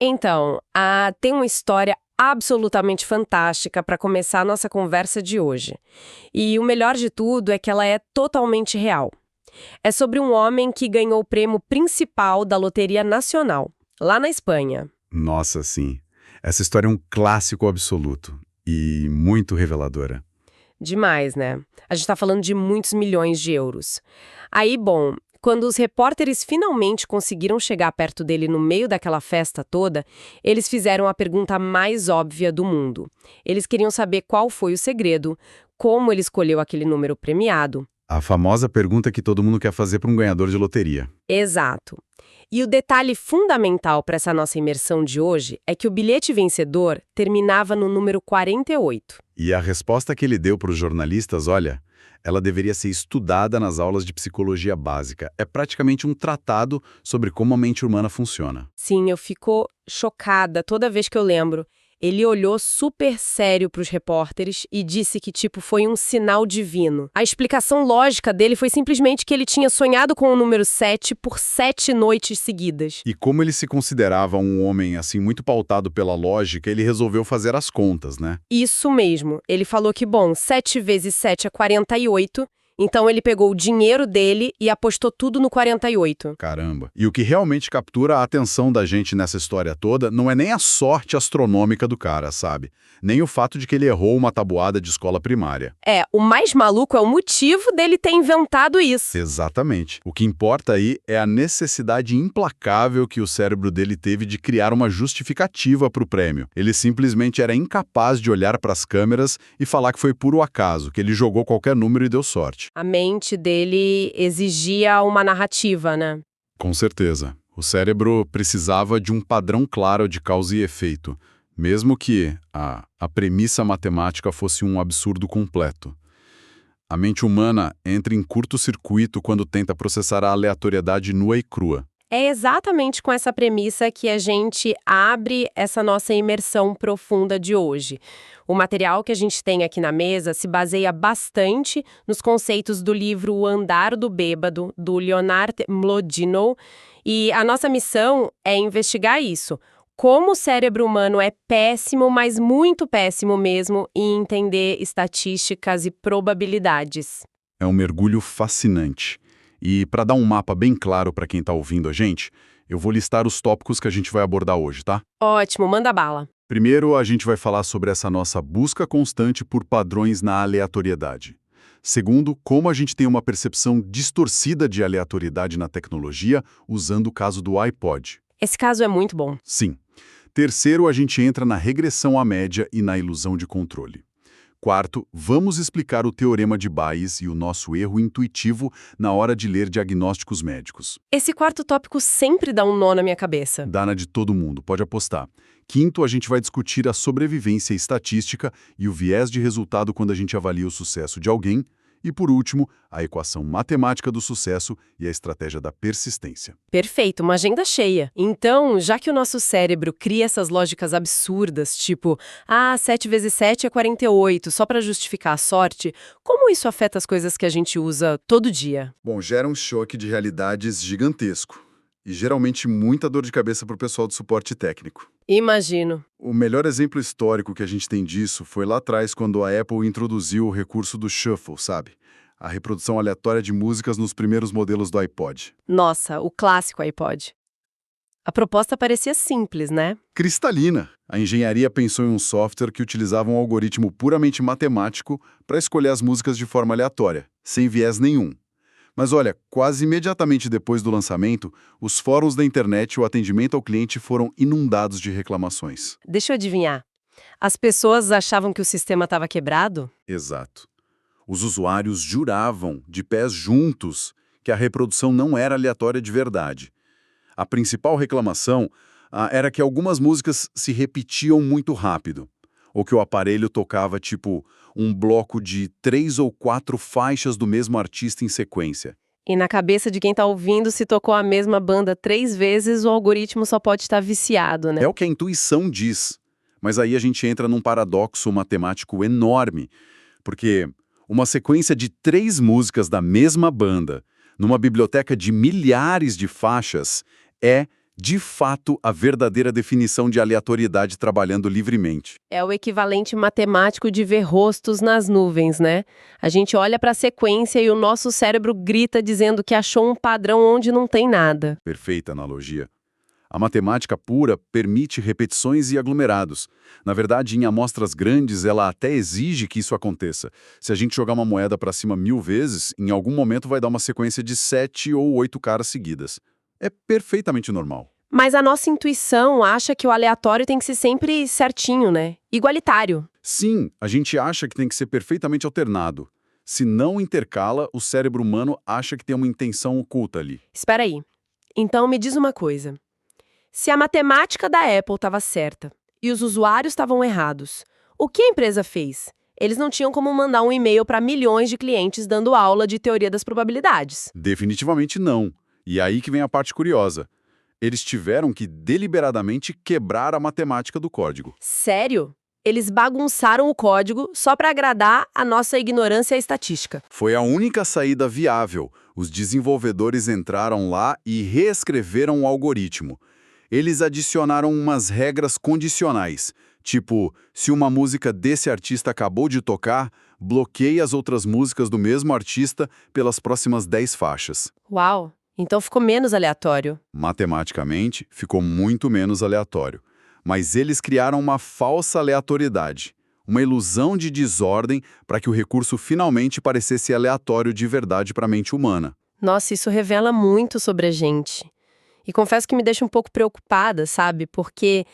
Então, tem uma história absolutamente fantástica para começar a nossa conversa de hoje. E o melhor de tudo é que ela é totalmente real. É sobre um homem que ganhou o prêmio principal da Loteria Nacional, lá na Espanha. Nossa, sim. Essa história é um clássico absoluto e muito reveladora. Demais, né? A gente tá falando de muitos milhões de euros. Aí, bom, quando os repórteres finalmente conseguiram chegar perto dele no meio daquela festa toda, eles fizeram a pergunta mais óbvia do mundo. Eles queriam saber qual foi o segredo, como ele escolheu aquele número premiado. A famosa pergunta que todo mundo quer fazer para um ganhador de loteria. Exato. E o detalhe fundamental para essa nossa imersão de hoje é que o bilhete vencedor terminava no número 48. E a resposta que ele deu para os jornalistas, olha, ela deveria ser estudada nas aulas de psicologia básica. É praticamente um tratado sobre como a mente humana funciona. Sim, eu fico chocada toda vez que eu lembro. Ele olhou super sério para os repórteres e disse que, foi um sinal divino. A explicação lógica dele foi simplesmente que ele tinha sonhado com o número 7 por 7 noites seguidas. E como ele se considerava um homem, assim, muito pautado pela lógica, ele resolveu fazer as contas, né? Isso mesmo. Ele falou que, 7 vezes 7 é 48. Então ele pegou o dinheiro dele e apostou tudo no 48. Caramba. E o que realmente captura a atenção da gente nessa história toda não é nem a sorte astronômica do cara, sabe? Nem o fato de que ele errou uma tabuada de escola primária. O mais maluco é o motivo dele ter inventado isso. Exatamente. O que importa aí é a necessidade implacável que o cérebro dele teve de criar uma justificativa para o prêmio. Ele simplesmente era incapaz de olhar para as câmeras e falar que foi puro acaso, que ele jogou qualquer número e deu sorte. A mente dele exigia uma narrativa, né? Com certeza. O cérebro precisava de um padrão claro de causa e efeito, mesmo que a premissa matemática fosse um absurdo completo. A mente humana entra em curto-circuito quando tenta processar a aleatoriedade nua e crua. É exatamente com essa premissa que a gente abre essa nossa imersão profunda de hoje. O material que a gente tem aqui na mesa se baseia bastante nos conceitos do livro O Andar do Bêbado, do Leonard Mlodinow, e a nossa missão é investigar isso. Como o cérebro humano é péssimo, mas muito péssimo mesmo, em entender estatísticas e probabilidades. É um mergulho fascinante. E para dar um mapa bem claro para quem está ouvindo a gente, eu vou listar os tópicos que a gente vai abordar hoje, tá? Ótimo, manda bala. Primeiro, a gente vai falar sobre essa nossa busca constante por padrões na aleatoriedade. Segundo, como a gente tem uma percepção distorcida de aleatoriedade na tecnologia, usando o caso do iPod. Esse caso é muito bom. Sim. Terceiro, a gente entra na regressão à média e na ilusão de controle. Quarto, vamos explicar o teorema de Bayes e o nosso erro intuitivo na hora de ler diagnósticos médicos. Esse quarto tópico sempre dá um nó na minha cabeça. Dá na de todo mundo, pode apostar. Quinto, a gente vai discutir a sobrevivência estatística e o viés de resultado quando a gente avalia o sucesso de alguém. E, por último, a equação matemática do sucesso e a estratégia da persistência. Perfeito, uma agenda cheia. Então, já que o nosso cérebro cria essas lógicas absurdas, tipo, 7 vezes 7 é 48, só para justificar a sorte, como isso afeta as coisas que a gente usa todo dia? Bom, gera um choque de realidades gigantesco. E geralmente muita dor de cabeça para o pessoal do suporte técnico. Imagino. O melhor exemplo histórico que a gente tem disso foi lá atrás quando a Apple introduziu o recurso do Shuffle, sabe? A reprodução aleatória de músicas nos primeiros modelos do iPod. Nossa, o clássico iPod. A proposta parecia simples, né? Cristalina. A engenharia pensou em um software que utilizava um algoritmo puramente matemático para escolher as músicas de forma aleatória, sem viés nenhum. Mas olha, quase imediatamente depois do lançamento, os fóruns da internet e o atendimento ao cliente foram inundados de reclamações. Deixa eu adivinhar. As pessoas achavam que o sistema estava quebrado? Exato. Os usuários juravam, de pés juntos, que a reprodução não era aleatória de verdade. A principal reclamação era que algumas músicas se repetiam muito rápido, ou que o aparelho tocava, um bloco de 3 ou 4 faixas do mesmo artista em sequência. E na cabeça de quem tá ouvindo, se tocou a mesma banda 3 vezes, o algoritmo só pode estar viciado, né? É o que a intuição diz. Mas aí a gente entra num paradoxo matemático enorme, porque uma sequência de 3 músicas da mesma banda, numa biblioteca de milhares de faixas, é, De fato, a verdadeira definição de aleatoriedade trabalhando livremente. É o equivalente matemático de ver rostos nas nuvens, né? A gente olha para a sequência e o nosso cérebro grita dizendo que achou um padrão onde não tem nada. Perfeita analogia. A matemática pura permite repetições e aglomerados. Na verdade, em amostras grandes, ela até exige que isso aconteça. Se a gente jogar uma moeda para cima 1000 vezes, em algum momento vai dar uma sequência de 7 ou 8 caras seguidas. É perfeitamente normal. Mas a nossa intuição acha que o aleatório tem que ser sempre certinho, né? Igualitário. Sim, a gente acha que tem que ser perfeitamente alternado. Se não intercala, o cérebro humano acha que tem uma intenção oculta ali. Espera aí. Então me diz uma coisa. Se a matemática da Apple estava certa e os usuários estavam errados, o que a empresa fez? Eles não tinham como mandar um e-mail para milhões de clientes dando aula de teoria das probabilidades. Definitivamente não. E aí que vem a parte curiosa. Eles tiveram que deliberadamente quebrar a matemática do código. Sério? Eles bagunçaram o código só para agradar a nossa ignorância estatística. Foi a única saída viável. Os desenvolvedores entraram lá e reescreveram o algoritmo. Eles adicionaram umas regras condicionais, tipo, se uma música desse artista acabou de tocar, bloqueie as outras músicas do mesmo artista pelas próximas 10 faixas. Uau! Então ficou menos aleatório. Matematicamente, ficou muito menos aleatório. Mas eles criaram uma falsa aleatoriedade, uma ilusão de desordem para que o recurso finalmente parecesse aleatório de verdade para a mente humana. Nossa, isso revela muito sobre a gente. E confesso que me deixa um pouco preocupada, sabe? Porque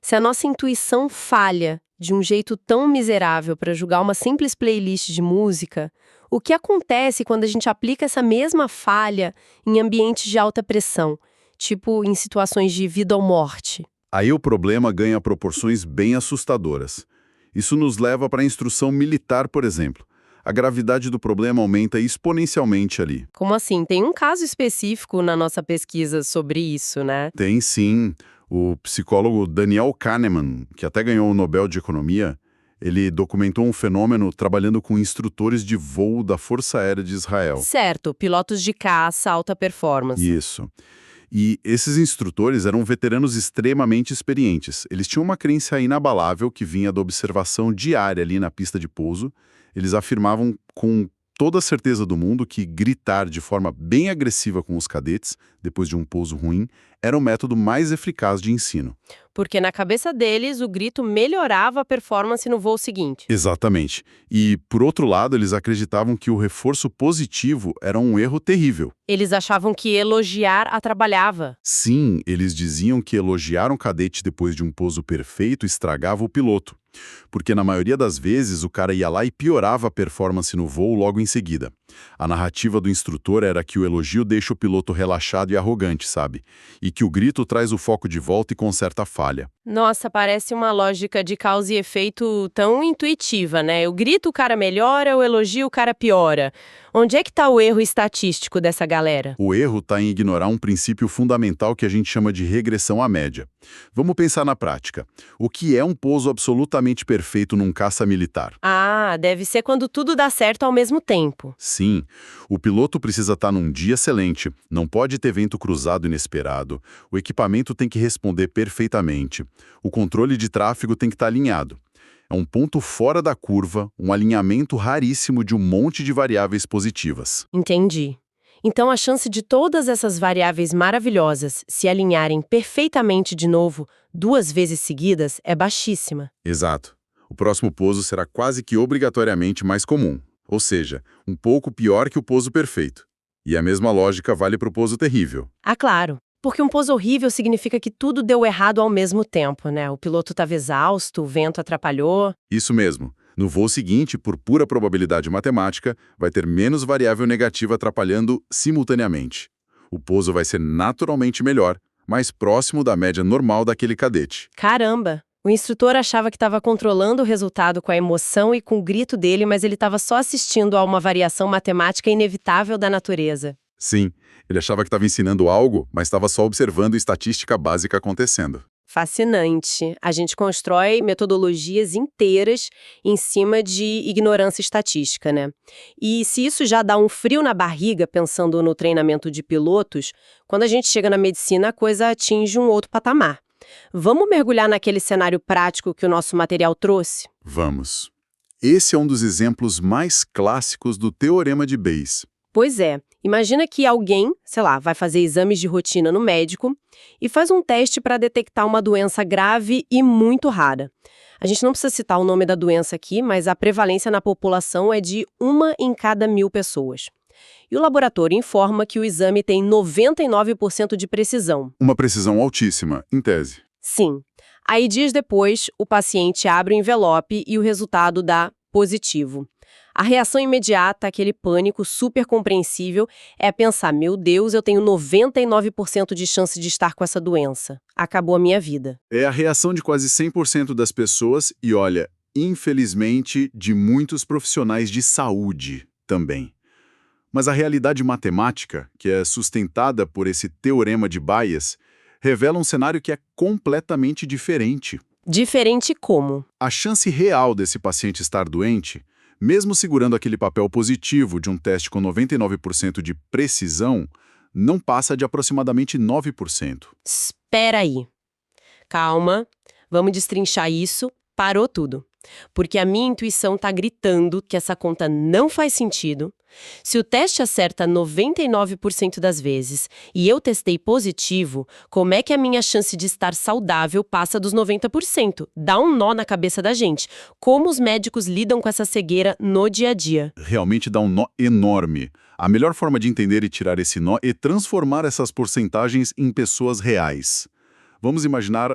se a nossa intuição falha de um jeito tão miserável para julgar uma simples playlist de música, o que acontece quando a gente aplica essa mesma falha em ambientes de alta pressão, tipo em situações de vida ou morte? Aí o problema ganha proporções bem assustadoras. Isso nos leva para a instrução militar, por exemplo. A gravidade do problema aumenta exponencialmente ali. Como assim? Tem um caso específico na nossa pesquisa sobre isso, né? Tem sim. O psicólogo Daniel Kahneman, que até ganhou o Nobel de Economia, ele documentou um fenômeno trabalhando com instrutores de voo da Força Aérea de Israel. Certo, pilotos de caça, alta performance. Isso. E esses instrutores eram veteranos extremamente experientes. Eles tinham uma crença inabalável que vinha da observação diária ali na pista de pouso. Eles afirmavam com toda a certeza do mundo que gritar de forma bem agressiva com os cadetes, depois de um pouso ruim, era o método mais eficaz de ensino. Porque na cabeça deles, o grito melhorava a performance no voo seguinte. Exatamente. E, por outro lado, eles acreditavam que o reforço positivo era um erro terrível. Eles achavam que elogiar atrapalhava. Sim, eles diziam que elogiar um cadete depois de um pouso perfeito estragava o piloto. Porque na maioria das vezes o cara ia lá e piorava a performance no voo logo em seguida. A narrativa do instrutor era que o elogio deixa o piloto relaxado e arrogante, sabe? E que o grito traz o foco de volta e conserta a falha. Nossa, parece uma lógica de causa e efeito tão intuitiva, né? Eu grito, o cara melhora, eu elogio, o cara piora. Onde é que tá o erro estatístico dessa galera? O erro está em ignorar um princípio fundamental que a gente chama de regressão à média. Vamos pensar na prática. O que é um pouso absolutamente perfeito num caça militar? Ah, deve ser quando tudo dá certo ao mesmo tempo. Sim, o piloto precisa estar num dia excelente, não pode ter vento cruzado inesperado, o equipamento tem que responder perfeitamente, o controle de tráfego tem que estar alinhado. É um ponto fora da curva, um alinhamento raríssimo de um monte de variáveis positivas. Entendi. Então a chance de todas essas variáveis maravilhosas se alinharem perfeitamente de novo 2 vezes seguidas é baixíssima. Exato. O próximo pouso será quase que obrigatoriamente mais comum, ou seja, um pouco pior que o pouso perfeito. E a mesma lógica vale para o pouso terrível. Ah, claro. Porque um pouso horrível significa que tudo deu errado ao mesmo tempo, né? O piloto estava exausto, o vento atrapalhou. Isso mesmo. No voo seguinte, por pura probabilidade matemática, vai ter menos variável negativa atrapalhando simultaneamente. O pouso vai ser naturalmente melhor, mais próximo da média normal daquele cadete. Caramba! O instrutor achava que estava controlando o resultado com a emoção e com o grito dele, mas ele estava só assistindo a uma variação matemática inevitável da natureza. Sim, ele achava que estava ensinando algo, mas estava só observando estatística básica acontecendo. Fascinante. A gente constrói metodologias inteiras em cima de ignorância estatística, né? E se isso já dá um frio na barriga pensando no treinamento de pilotos, quando a gente chega na medicina, a coisa atinge um outro patamar. Vamos mergulhar naquele cenário prático que o nosso material trouxe? Vamos. Esse é um dos exemplos mais clássicos do Teorema de Bayes. Pois é, imagina que alguém, sei lá, vai fazer exames de rotina no médico e faz um teste para detectar uma doença grave e muito rara. A gente não precisa citar o nome da doença aqui, mas a prevalência na população é de 1 em cada 1.000 pessoas. E o laboratório informa que o exame tem 99% de precisão. Uma precisão altíssima, em tese. Sim. Aí, dias depois, o paciente abre o envelope e o resultado dá positivo. A reação imediata, aquele pânico super compreensível, é pensar, meu Deus, eu tenho 99% de chance de estar com essa doença. Acabou a minha vida. É a reação de quase 100% das pessoas e, olha, infelizmente, de muitos profissionais de saúde também. Mas a realidade matemática, que é sustentada por esse teorema de Bayes, revela um cenário que é completamente diferente. Diferente como? A chance real desse paciente estar doente, mesmo segurando aquele papel positivo de um teste com 99% de precisão, não passa de aproximadamente 9%. Espera aí. Calma, vamos destrinchar isso. Parou tudo. Porque a minha intuição tá gritando que essa conta não faz sentido. Se o teste acerta 99% das vezes e eu testei positivo, como é que a minha chance de estar saudável passa dos 90%? Dá um nó na cabeça da gente. Como os médicos lidam com essa cegueira no dia a dia? Realmente dá um nó enorme. A melhor forma de entender e tirar esse nó é transformar essas porcentagens em pessoas reais. Vamos imaginar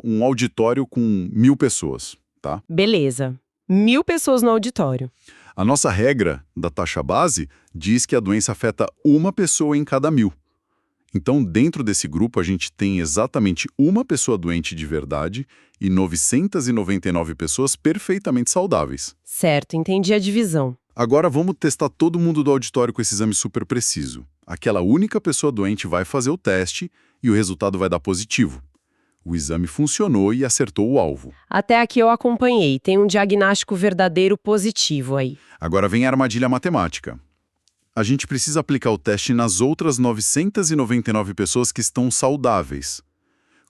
um auditório com 1.000 pessoas. Tá? Beleza. 1.000 pessoas no auditório. A nossa regra da taxa base diz que a doença afeta uma pessoa em cada 1.000. Então, dentro desse grupo, a gente tem exatamente uma pessoa doente de verdade e 999 pessoas perfeitamente saudáveis. Certo, entendi a divisão. Agora vamos testar todo mundo do auditório com esse exame super preciso. Aquela única pessoa doente vai fazer o teste e o resultado vai dar positivo. O exame funcionou e acertou o alvo. Até aqui eu acompanhei. Tem um diagnóstico verdadeiro positivo aí. Agora vem a armadilha matemática. A gente precisa aplicar o teste nas outras 999 pessoas que estão saudáveis.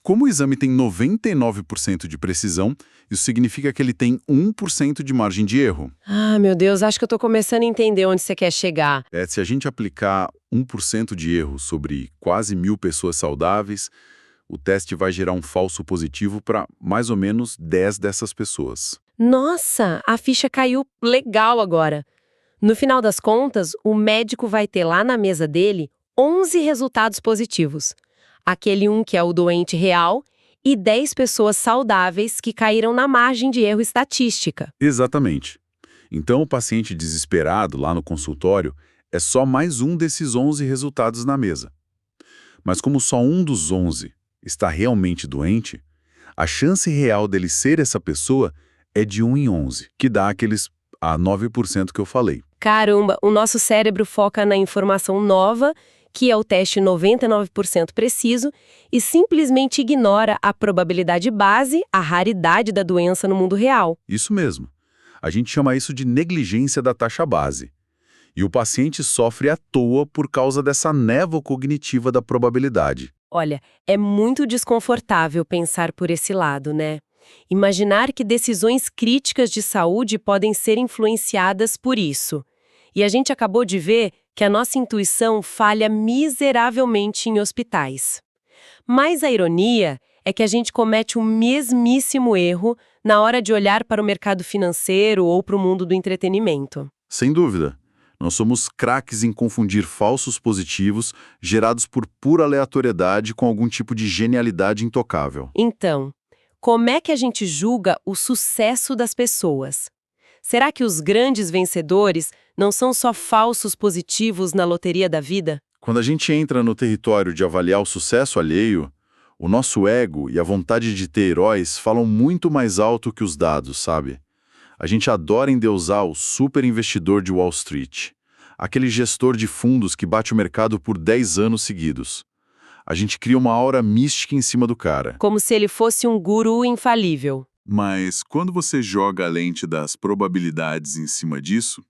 Como o exame tem 99% de precisão, isso significa que ele tem 1% de margem de erro. Ah, meu Deus, acho que eu tô começando a entender onde você quer chegar. Se a gente aplicar 1% de erro sobre quase 1.000 pessoas saudáveis, o teste vai gerar um falso positivo para mais ou menos 10 dessas pessoas. Nossa, a ficha caiu legal agora. No final das contas, o médico vai ter lá na mesa dele 11 resultados positivos. Aquele que é o doente real e 10 pessoas saudáveis que caíram na margem de erro estatística. Exatamente. Então o paciente desesperado lá no consultório é só mais um desses 11 resultados na mesa. Mas como só um dos 11 está realmente doente, a chance real dele ser essa pessoa é de 1 em 11, que dá aqueles 9% que eu falei. Caramba, o nosso cérebro foca na informação nova, que é o teste 99% preciso, e simplesmente ignora a probabilidade base, a raridade da doença no mundo real. Isso mesmo. A gente chama isso de negligência da taxa base. E o paciente sofre à toa por causa dessa névoa cognitiva da probabilidade. Olha, é muito desconfortável pensar por esse lado, né? Imaginar que decisões críticas de saúde podem ser influenciadas por isso. E a gente acabou de ver que a nossa intuição falha miseravelmente em hospitais. Mas a ironia é que a gente comete o mesmíssimo erro na hora de olhar para o mercado financeiro ou para o mundo do entretenimento. Sem dúvida. Nós somos craques em confundir falsos positivos gerados por pura aleatoriedade com algum tipo de genialidade intocável. Então, como é que a gente julga o sucesso das pessoas? Será que os grandes vencedores não são só falsos positivos na loteria da vida? Quando a gente entra no território de avaliar o sucesso alheio, o nosso ego e a vontade de ter heróis falam muito mais alto que os dados, sabe? A gente adora endeusar o super investidor de Wall Street, aquele gestor de fundos que bate o mercado por 10 anos seguidos. A gente cria uma aura mística em cima do cara. Como se ele fosse um guru infalível. Mas quando você joga a lente das probabilidades em cima disso,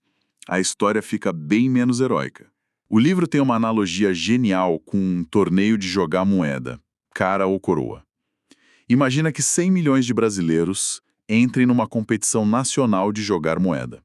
a história fica bem menos heróica. O livro tem uma analogia genial com um torneio de jogar moeda, cara ou coroa. Imagina que 100 milhões de brasileiros entrem numa competição nacional de jogar moeda.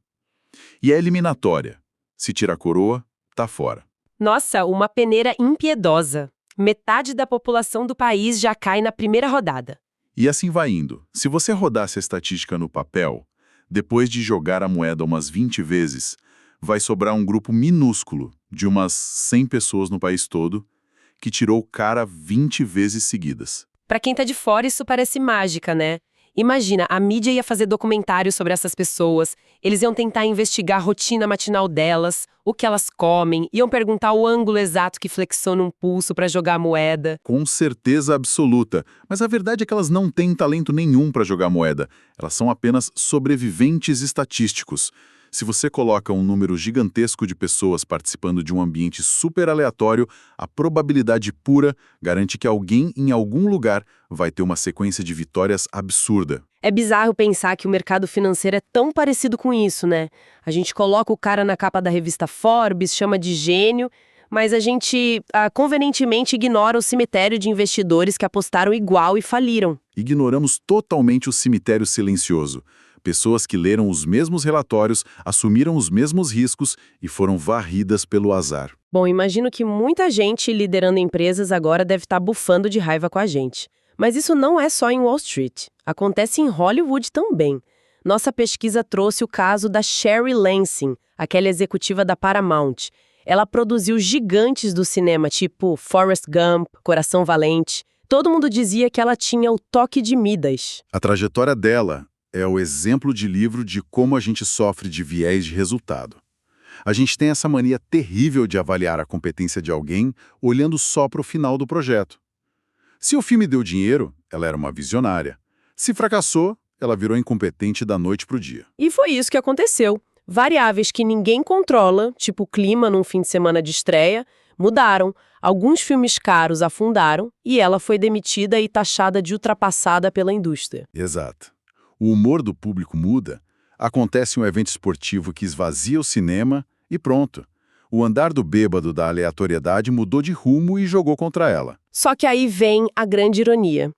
E é eliminatória. Se tira a coroa, tá fora. Nossa, uma peneira impiedosa. Metade da população do país já cai na primeira rodada. E assim vai indo. Se você rodasse a estatística no papel, depois de jogar a moeda umas 20 vezes, vai sobrar um grupo minúsculo de umas 100 pessoas no país todo que tirou o cara 20 vezes seguidas. Pra quem tá de fora, isso parece mágica, né? Imagina, a mídia ia fazer documentários sobre essas pessoas, eles iam tentar investigar a rotina matinal delas, o que elas comem, iam perguntar o ângulo exato que flexiona um pulso pra jogar a moeda. Com certeza absoluta. Mas a verdade é que elas não têm talento nenhum para jogar moeda. Elas são apenas sobreviventes estatísticos. Se você coloca um número gigantesco de pessoas participando de um ambiente super aleatório, a probabilidade pura garante que alguém em algum lugar vai ter uma sequência de vitórias absurda. É bizarro pensar que o mercado financeiro é tão parecido com isso, né? A gente coloca o cara na capa da revista Forbes, chama de gênio, mas a gente convenientemente ignora o cemitério de investidores que apostaram igual e faliram. Ignoramos totalmente o cemitério silencioso. Pessoas que leram os mesmos relatórios, assumiram os mesmos riscos e foram varridas pelo azar. Bom, imagino que muita gente liderando empresas agora deve estar bufando de raiva com a gente. Mas isso não é só em Wall Street. Acontece em Hollywood também. Nossa pesquisa trouxe o caso da Sherry Lansing, aquela executiva da Paramount. Ela produziu gigantes do cinema, tipo Forrest Gump, Coração Valente. Todo mundo dizia que ela tinha o toque de Midas. A trajetória dela é o exemplo de livro de como a gente sofre de viés de resultado. A gente tem essa mania terrível de avaliar a competência de alguém olhando só para o final do projeto. Se o filme deu dinheiro, ela era uma visionária. Se fracassou, ela virou incompetente da noite para o dia. E foi isso que aconteceu. Variáveis que ninguém controla, tipo o clima num fim de semana de estreia, mudaram, alguns filmes caros afundaram e ela foi demitida e taxada de ultrapassada pela indústria. Exato. O humor do público muda, acontece um evento esportivo que esvazia o cinema e pronto. O andar do bêbado da aleatoriedade mudou de rumo e jogou contra ela. Só que aí vem a grande ironia.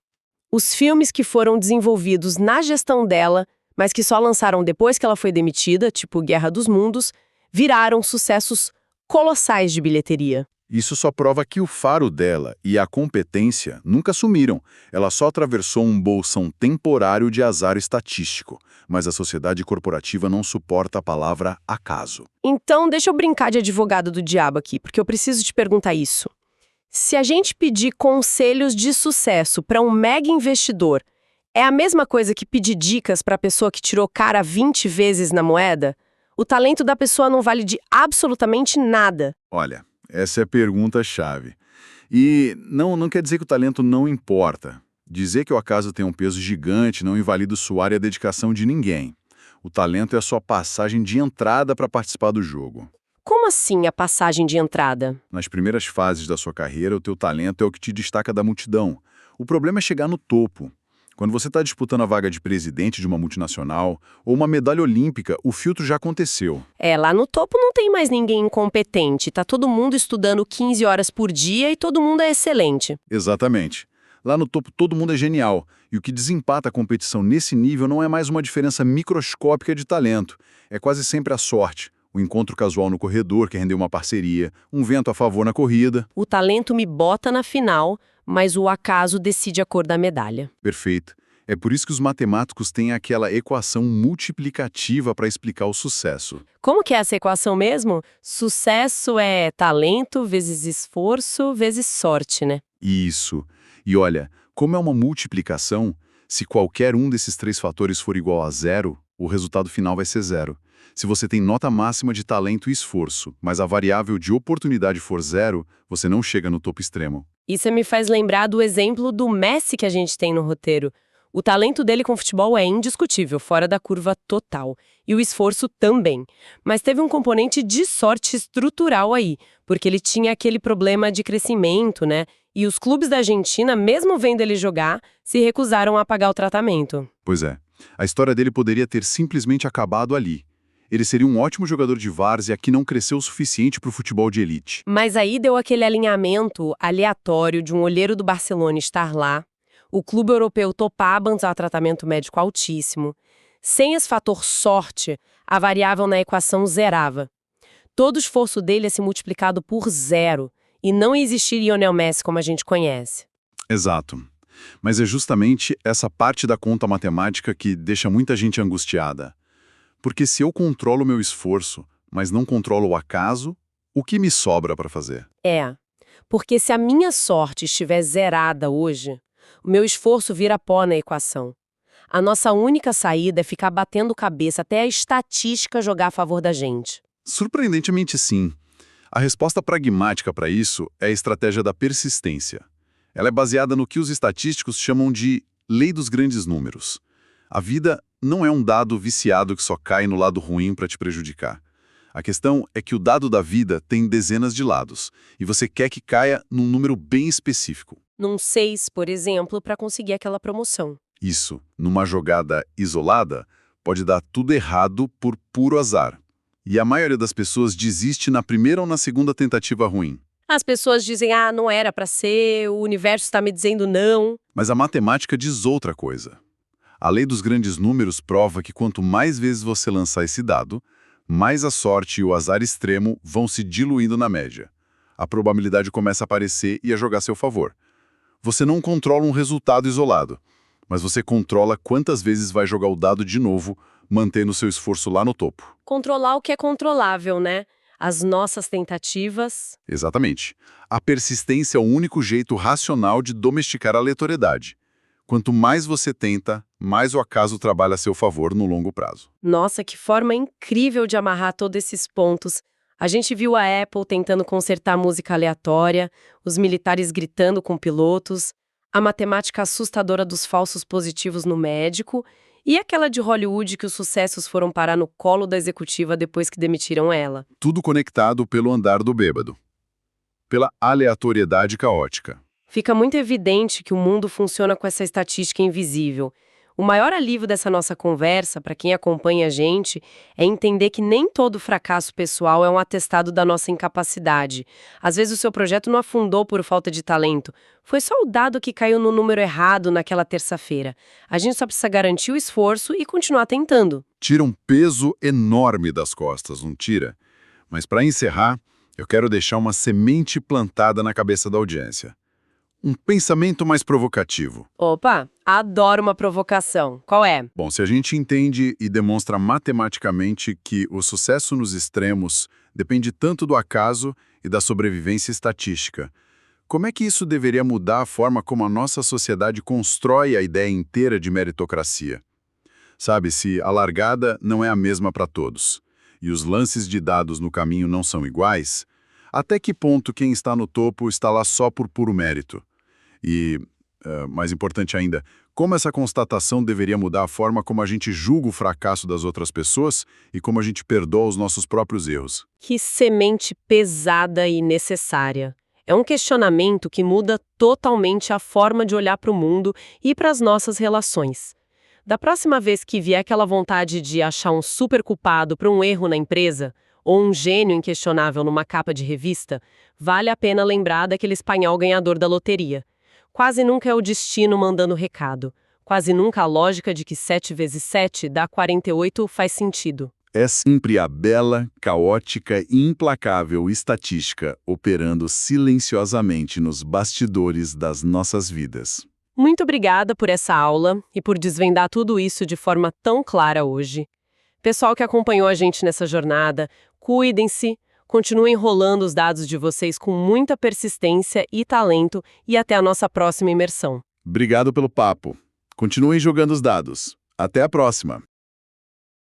Os filmes que foram desenvolvidos na gestão dela, mas que só lançaram depois que ela foi demitida, tipo Guerra dos Mundos, viraram sucessos colossais de bilheteria. Isso só prova que o faro dela e a competência nunca sumiram. Ela só atravessou um bolsão temporário de azar estatístico. Mas a sociedade corporativa não suporta a palavra acaso. Então, deixa eu brincar de advogado do diabo aqui, porque eu preciso te perguntar isso. Se a gente pedir conselhos de sucesso para um mega investidor, é a mesma coisa que pedir dicas para a pessoa que tirou cara 20 vezes na moeda? O talento da pessoa não vale de absolutamente nada. Olha, essa é a pergunta-chave. E não quer dizer que o talento não importa. Dizer que o acaso tem um peso gigante não invalida o suor e a dedicação de ninguém. O talento é a sua passagem de entrada para participar do jogo. Como assim a passagem de entrada? Nas primeiras fases da sua carreira, o teu talento é o que te destaca da multidão. O problema é chegar no topo. Quando você está disputando a vaga de presidente de uma multinacional ou uma medalha olímpica, o filtro já aconteceu. Lá no topo não tem mais ninguém incompetente. Tá todo mundo estudando 15 horas por dia e todo mundo é excelente. Exatamente. Lá no topo todo mundo é genial. E o que desempata a competição nesse nível não é mais uma diferença microscópica de talento. É quase sempre a sorte. O encontro casual no corredor que rendeu uma parceria, um vento a favor na corrida. O talento me bota na final, mas o acaso decide a cor da medalha. Perfeito. É por isso que os matemáticos têm aquela equação multiplicativa para explicar o sucesso. Como que é essa equação mesmo? Sucesso é talento vezes esforço vezes sorte, né? Isso. E olha, como é uma multiplicação, se qualquer um desses três fatores for igual a zero, o resultado final vai ser zero. Se você tem nota máxima de talento e esforço, mas a variável de oportunidade for zero, você não chega no topo extremo. Isso me faz lembrar do exemplo do Messi que a gente tem no roteiro. O talento dele com futebol é indiscutível, fora da curva total. E o esforço também. Mas teve um componente de sorte estrutural aí, porque ele tinha aquele problema de crescimento, né? E os clubes da Argentina, mesmo vendo ele jogar, se recusaram a pagar o tratamento. Pois é. A história dele poderia ter simplesmente acabado ali. Ele seria um ótimo jogador de várzea que não cresceu o suficiente para o futebol de elite. Mas aí deu aquele alinhamento aleatório de um olheiro do Barcelona estar lá, o clube europeu topar avançar tratamento médico altíssimo. Sem esse fator sorte, a variável na equação zerava. Todo o esforço dele é se multiplicado por 0, e não existir Lionel Messi como a gente conhece. Exato. Mas é justamente essa parte da conta matemática que deixa muita gente angustiada. Porque se eu controlo o meu esforço, mas não controlo o acaso, o que me sobra para fazer? Porque se a minha sorte estiver zerada hoje, o meu esforço vira pó na equação. A nossa única saída é ficar batendo cabeça até a estatística jogar a favor da gente. Surpreendentemente, sim. A resposta pragmática para isso é a estratégia da persistência. Ela é baseada no que os estatísticos chamam de lei dos grandes números. A vida não é um dado viciado que só cai no lado ruim para te prejudicar. A questão é que o dado da vida tem dezenas de lados, e você quer que caia num número bem específico. Num 6, por exemplo, para conseguir aquela promoção. Isso, numa jogada isolada, pode dar tudo errado por puro azar. E a maioria das pessoas desiste na primeira ou na segunda tentativa ruim. As pessoas dizem, não era para ser, o universo está me dizendo não. Mas a matemática diz outra coisa. A lei dos grandes números prova que quanto mais vezes você lançar esse dado, mais a sorte e o azar extremo vão se diluindo na média. A probabilidade começa a aparecer e a jogar a seu favor. Você não controla um resultado isolado, mas você controla quantas vezes vai jogar o dado de novo, mantendo seu esforço lá no topo. Controlar o que é controlável, né? As nossas tentativas. Exatamente. A persistência é o único jeito racional de domesticar a aleatoriedade. Quanto mais você tenta, mais o acaso trabalha a seu favor no longo prazo. Nossa, que forma incrível de amarrar todos esses pontos. A gente viu a Apple tentando consertar música aleatória, os militares gritando com pilotos, a matemática assustadora dos falsos positivos no médico e aquela de Hollywood que os sucessos foram parar no colo da executiva depois que demitiram ela. Tudo conectado pelo andar do bêbado. Pela aleatoriedade caótica. Fica muito evidente que o mundo funciona com essa estatística invisível. O maior alívio dessa nossa conversa, para quem acompanha a gente, é entender que nem todo fracasso pessoal é um atestado da nossa incapacidade. Às vezes o seu projeto não afundou por falta de talento. Foi só o dado que caiu no número errado naquela terça-feira. A gente só precisa garantir o esforço e continuar tentando. Tira um peso enorme das costas, não tira? Mas para encerrar, eu quero deixar uma semente plantada na cabeça da audiência. Um pensamento mais provocativo. Opa, adoro uma provocação. Qual é? Bom, se a gente entende e demonstra matematicamente que o sucesso nos extremos depende tanto do acaso e da sobrevivência estatística, como é que isso deveria mudar a forma como a nossa sociedade constrói a ideia inteira de meritocracia? Sabe, se a largada não é a mesma para todos, e os lances de dados no caminho não são iguais, até que ponto quem está no topo está lá só por puro mérito? E, mais importante ainda, como essa constatação deveria mudar a forma como a gente julga o fracasso das outras pessoas e como a gente perdoa os nossos próprios erros? Que semente pesada e necessária. É um questionamento que muda totalmente a forma de olhar para o mundo e para as nossas relações. Da próxima vez que vier aquela vontade de achar um super culpado por um erro na empresa, ou um gênio inquestionável numa capa de revista, vale a pena lembrar daquele espanhol ganhador da loteria. Quase nunca é o destino mandando recado. Quase nunca a lógica de que 7 vezes 7 dá 48 faz sentido. É sempre a bela, caótica e implacável estatística operando silenciosamente nos bastidores das nossas vidas. Muito obrigada por essa aula e por desvendar tudo isso de forma tão clara hoje. Pessoal que acompanhou a gente nessa jornada, cuidem-se. Continuem rolando os dados de vocês com muita persistência e talento e até a nossa próxima imersão. Obrigado pelo papo. Continuem jogando os dados. Até a próxima!